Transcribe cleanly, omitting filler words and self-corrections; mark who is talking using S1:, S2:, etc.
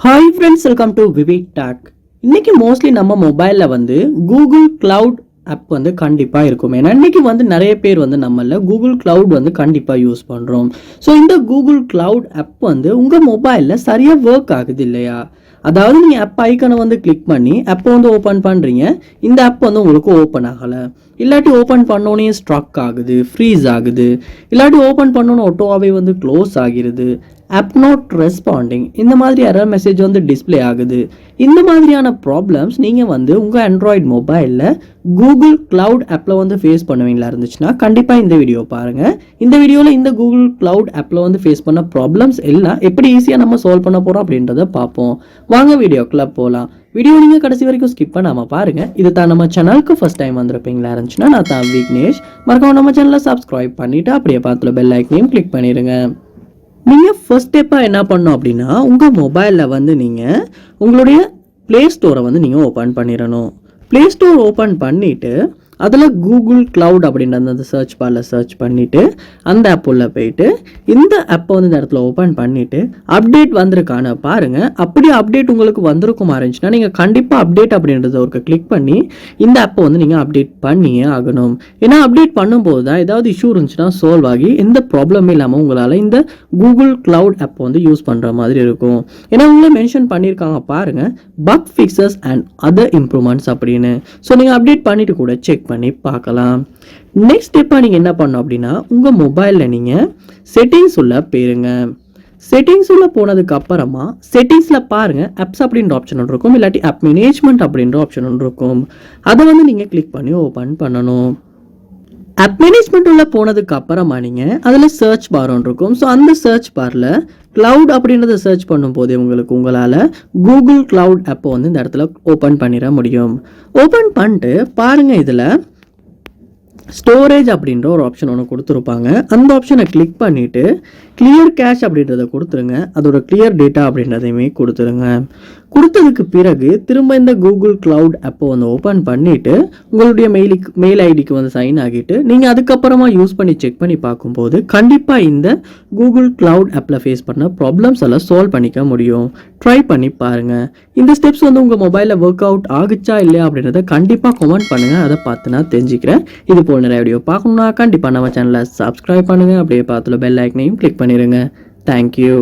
S1: Hi friends, welcome to VividTech. இன்னைக்கு mostly நம்ம மொபைலில் வந்து கூகுள் கிளவுட் ஆப் வந்து கண்டிப்பாக இருக்கும். ஏன்னா இன்னைக்கு வந்து நிறைய பேர் வந்து நம்மள கூகுள் கிளவுட் வந்து கண்டிப்பாக யூஸ் பண்ணுறோம். ஸோ இந்த கூகுள் கிளவுட் ஆப் வந்து உங்கள் மொபைலில் சரியாக ஒர்க் ஆகுது இல்லையா? அதாவது நீங்கள் ஆப் ஐக்கனை வந்து கிளிக் பண்ணி ஆப்பை வந்து ஓப்பன் பண்ணுறீங்க, இந்த ஆப் வந்து உங்களுக்கு ஓப்பன் ஆகலை, இல்லாட்டி ஓப்பன் பண்ணோன்னே ஸ்ட்ரக் ஆகுது, ஃப்ரீஸ் ஆகுது, இல்லாட்டி ஓப்பன் பண்ணோன்னு ஆட்டோவாகவே வந்து க்ளோஸ் ஆகிருது, ஆப் நாட் ரெஸ்பாண்டிங், இந்த மாதிரி எரர் மெசேஜ் வந்து டிஸ்பிளே ஆகுது. இந்த மாதிரியான ப்ராப்ளம்ஸ் நீங்கள் வந்து உங்கள் ஆண்ட்ராய்டு மொபைலில் கூகுள் கிளவுட் ஆப்பில் வந்து ஃபேஸ் பண்ணுவீங்களா இருந்துச்சுன்னா கண்டிப்பாக இந்த வீடியோ பாருங்கள். இந்த வீடியோவில் இந்த கூகுள் கிளவுட் ஆப்பில் வந்து ஃபேஸ் பண்ண ப்ராப்ளம்ஸ் எல்லாம் எப்படி ஈஸியாக நம்ம சால்வ் பண்ண போகிறோம் அப்படின்றத பார்ப்போம். வாங்க வீடியோக்குள்ளே போகலாம். வீடியோ நீங்கள் கடைசி வரைக்கும் ஸ்கிப் பண்ணாமல் பாருங்கள். இது தான் நம்ம சேனலுக்கு ஃபஸ்ட் டைம் வந்திருப்பீங்களா இருந்துச்சுன்னா நான் தான் விக்னேஷ். மறக்காம நம்ம சேனலை சப்ஸ்கிரைப் பண்ணிவிட்டு அப்படியே பார்த்துல பெல் ஐக்கனையும் கிளிக் பண்ணிடுங்க. நீங்கள் ஃபர்ஸ்ட் ஸ்டெப்பாக என்ன பண்ணணும் அப்படின்னா, உங்கள் மொபைலில் வந்து நீங்கள் உங்களுடைய ப்ளே ஸ்டோரை வந்து நீங்கள் ஓப்பன் பண்ணிடணும். ப்ளே ஸ்டோர் ஓப்பன் பண்ணிவிட்டு அதில் கூகுள் கிளவுட் அப்படின்ற அந்த சர்ச் பாரில் சர்ச் பண்ணிவிட்டு அந்த ஆப் உள்ள போயிட்டு இந்த ஆப்பை வந்து இந்த இடத்துல ஓப்பன் பண்ணிவிட்டு அப்டேட் வந்திருக்கான பாருங்கள். அப்படி அப்டேட் உங்களுக்கு வந்திருக்குமா இருந்துச்சுன்னா நீங்கள் கண்டிப்பாக அப்டேட் அப்படின்றத ஒரு கிளிக் பண்ணி இந்த ஆப்பை வந்து நீங்கள் அப்டேட் பண்ணியே ஆகணும். ஏன்னா அப்டேட் பண்ணும்போது தான் ஏதாவது இஷ்யூ இருந்துச்சுன்னா சால்வ் ஆகி எந்த ப்ராப்ளமே இல்லாமல் உங்களால் இந்த கூகுள் கிளவுட் ஆப்பை வந்து யூஸ் பண்ணுற மாதிரி இருக்கும். ஏன்னா உங்களை மென்ஷன் பண்ணியிருக்காங்க பாருங்கள், buck fixes and other improvements அப்படின்னு. ஸோ நீங்கள் அப்டேட் பண்ணிவிட்டு கூட செக் பண்ணி பார்க்கலாம். நெக்ஸ்ட் ஸ்டெப்பாக நீங்கள் என்ன பண்ணணும் அப்படின்னா, உங்கள் மொபைலில் நீங்கள் செட்டிங்ஸ் உள்ள போயிருங்க. செட்டிங்ஸ் உள்ள போனதுக்கு அப்புறமா செட்டிங்ஸில் பாருங்கள், ஆப்ஸ் அப்படின்ற ஆப்ஷன் ஒன்று இருக்கும், இல்லாட்டி ஆப் மேனேஜ்மெண்ட் அப்படின்ற ஆப்ஷன் ஒன்று இருக்கும். அதை வந்து நீங்கள் கிளிக் பண்ணி ஓப்பன் பண்ணணும். ஆப் மேனேஜ்மெண்ட் உள்ள போனதுக்கு அப்புறமா நீங்கள் அதில் சர்ச் பார் ஒன்று இருக்கும். ஸோ அந்த சர்ச் பாரில் கிளவுட் அப்படின்றத சர்ச் பண்ணும்போது உங்களால் கூகுள் கிளவுட் ஆப்பை வந்து இந்த இடத்துல ஓப்பன் பண்ணிட முடியும். ஓப்பன் பண்ணிட்டு பாருங்கள், இதில் ஸ்டோரேஜ் அப்படின்ற ஒரு ஆப்ஷன் ஒன்று கொடுத்துருப்பாங்க. அந்த ஆப்ஷனை கிளிக் பண்ணிவிட்டு கிளியர் கேஷ் அப்படின்றத கொடுத்துருங்க. அதோட கிளியர் டேட்டா அப்படின்றதையுமே கொடுத்துருங்க. கொடுத்ததுக்கு பிறகு திரும்ப இந்த கூகுள் கிளவுட் ஆப்பை வந்து ஓப்பன் பண்ணிவிட்டு உங்களுடைய மெயில் ஐடிக்கு வந்து சைன் ஆகிட்டு நீங்கள் அதுக்கப்புறமா யூஸ் பண்ணி செக் பண்ணி பார்க்கும்போது கண்டிப்பாக இந்த கூகுள் கிளவுட் ஆப்பில் ஃபேஸ் பண்ண ப்ராப்ளம்ஸ் எல்லாம் சால்வ் பண்ணிக்க முடியும். ட்ரை பண்ணி பாருங்கள். இந்த ஸ்டெப்ஸ் வந்து உங்கள் மொபைலில் ஒர்க் அவுட் ஆகுச்சா இல்லையா அப்படின்றத கண்டிப்பாக கமெண்ட் பண்ணுங்கள். அதை பார்த்து நான் தெரிஞ்சுக்கிறேன். இது போல் நிறைய வீடியோ பார்க்கணுன்னா கண்டிப்பாக நம்ம சேனலை சப்ஸ்கிரைப் பண்ணுங்கள். அப்படியே பார்த்துல பெல் ஐக்கனையும் கிளிக் பண்ணிடுங்க. தேங்க்யூ.